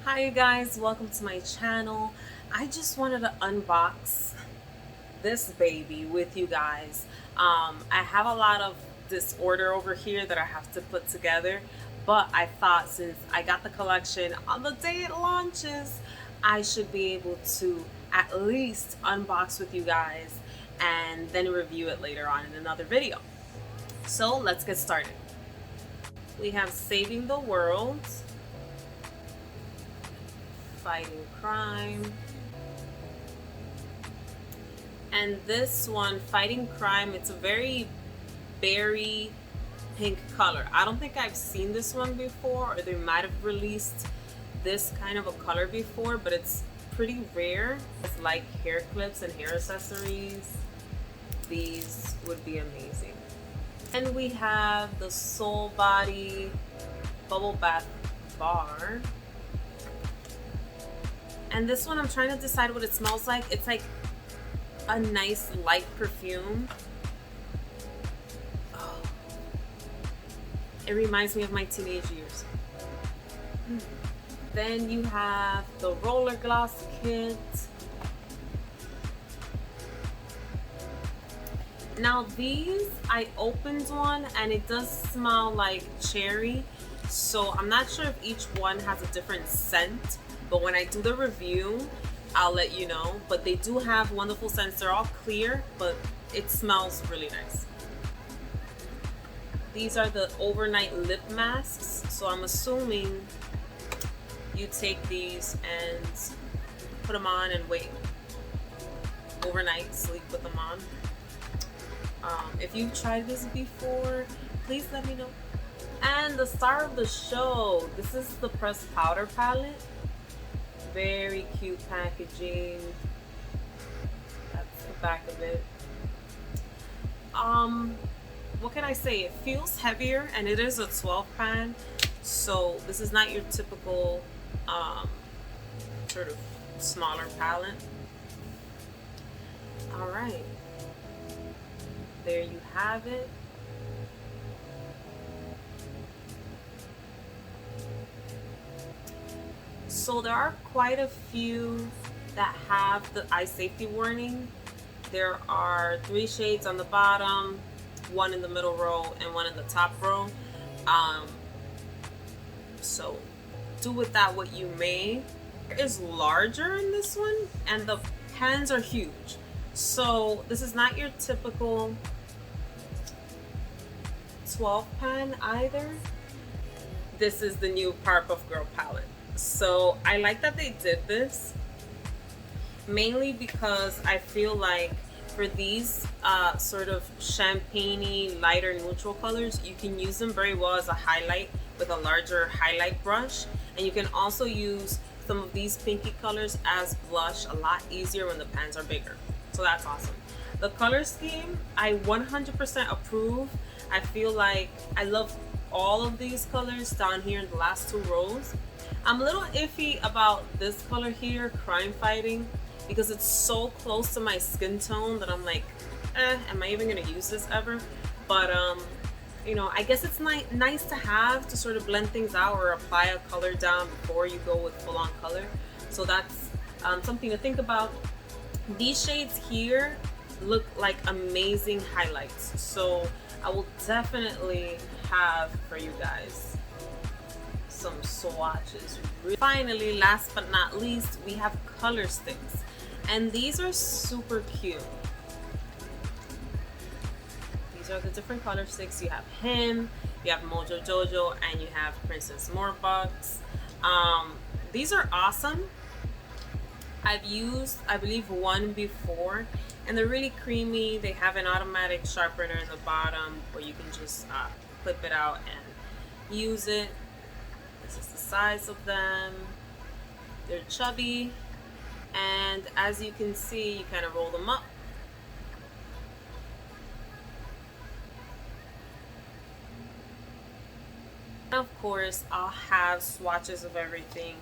Hi you guys, welcome to my channel. I just wanted to unbox this baby with you guys. I have a lot of disorder over here that I have to put together, but I thought since I got the collection on the day it launches, I should be able to at least unbox with you guys and then review it later on in another video. So let's get started. We have Saving the World, Fighting Crime, and this one, Fighting Crime, it's a very berry pink color. I don't think I've seen this one before, or they might have released this kind of a color before, but it's pretty rare. It's like hair clips and hair accessories. These would be amazing. And we have the Soul Body Bubble Bath Bar. And this one, I'm trying to decide what it smells like. It's like a nice light perfume. Oh. It reminds me of my teenage years. Then you have the Roller Gloss Kit. Now these, I opened one and it does smell like cherry. So I'm not sure if each one has a different scent, but when I do the review, I'll let you know. But they do have wonderful scents. They're all clear, but it smells really nice. These are the overnight lip masks. So I'm assuming you take these and put them on and wait overnight, sleep with them on. If you've tried this before, please let me know. And the star of the show, this is the pressed powder palette. Very cute packaging. That's the back of it. What can I say? It feels heavier, and it is a 12 pan, so this is not your typical sort of smaller palette. All right, there you have it. So there are quite a few that have the eye safety warning. There are 3 shades on the bottom, 1 in the middle row, and 1 in the top row. So do with that what you may. It is larger in this one, and the pans are huge. So this is not your typical 12 pan either. This is the new Powerpuff Girl palette. So I like that they did this, mainly because I feel like for these sort of champagne-y, lighter neutral colors, you can use them very well as a highlight with a larger highlight brush, and you can also use some of these pinky colors as blush a lot easier when the pans are bigger. So that's awesome. The color scheme, I 100% approve. I feel like I love all of these colors down here in the last 2 rows. I'm a little iffy about this color here, Crime Fighting, because it's so close to my skin tone that I'm like, am I even gonna use this ever? But you know, I guess it's nice to have to sort of blend things out or apply a color down before you go with full-on color. So that's something to think about. These shades here look like amazing highlights, so I will definitely have for you guys some swatches. Finally, last but not least, we have color sticks, and these are super cute. These are the different color sticks. You have him, you have Mojo Jojo, and you have Princess Morphe. These are awesome. I've used, I believe, one before, and they're really creamy. They have an automatic sharpener in the bottom where you can just clip it out and use it. This is the size of them. They're chubby, and as you can see, you kind of roll them up. And of course, I'll have swatches of everything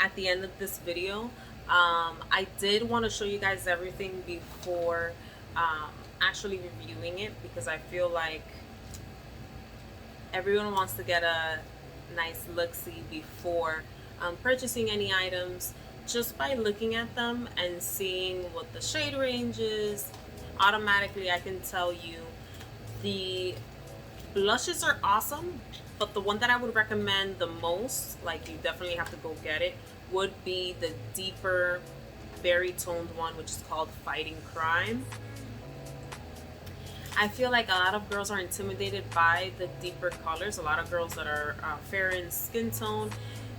at the end of this video. I did want to show you guys everything before actually reviewing it, because I feel like everyone wants to get a nice look-see before purchasing any items, just by looking at them and seeing what the shade range is, automatically I can tell you the blushes are awesome, but the one that I would recommend the most, like you definitely have to go get it, would be the deeper, berry toned one, which is called Fighting Crime. I feel like a lot of girls are intimidated by the deeper colors. A lot of girls that are fair in skin tone,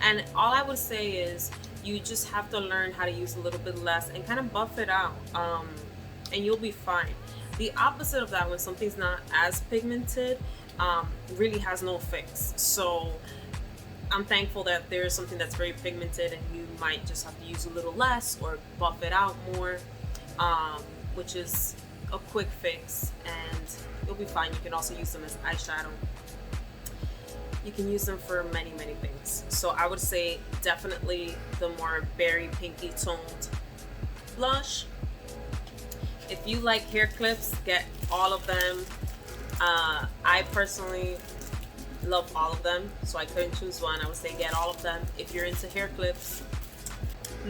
and all I would say is you just have to learn how to use a little bit less and kind of buff it out, and you'll be fine. The opposite of that, when something's not as pigmented, really has no fix. So I'm thankful that there's something that's very pigmented and you might just have to use a little less or buff it out more, which is a quick fix, and you'll be fine. You can also use them as eyeshadow. You can use them for many things. So I would say definitely the more berry pinky toned blush. If you like hair clips, get all of them. I personally love all of them, so I couldn't choose one. I would say get all of them. If you're into hair clips,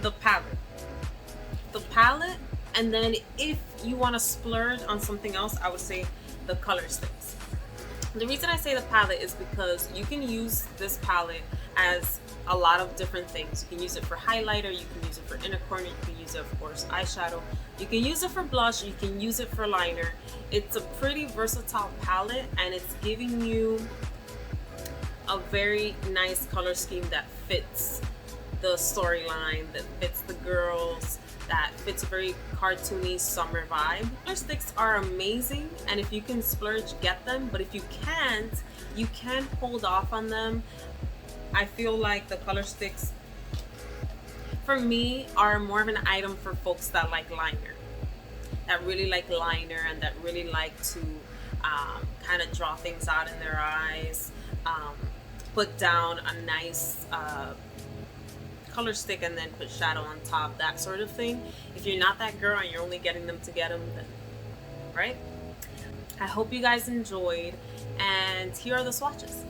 the palette, and then if you want to splurge on something else, I would say the color sticks. The reason I say the palette is because you can use this palette as a lot of different things. You can use it for highlighter, you can use it for inner corner, you can use it, of course, eyeshadow. You can use it for blush, you can use it for liner. It's a pretty versatile palette, and it's giving you a very nice color scheme that fits the storyline, that fits the girls, that fits a very cartoony summer vibe. Color sticks are amazing, and if you can splurge, get them. But if you can't, you can hold off on them. I feel like the color sticks, for me, are more of an item for folks that like liner, that really like liner, and that really like to kind of draw things out in their eyes, put down a nice color stick and then put shadow on top, that sort of thing. If you're not that girl and you're only getting them to get them, then right. I hope you guys enjoyed, and here are the swatches.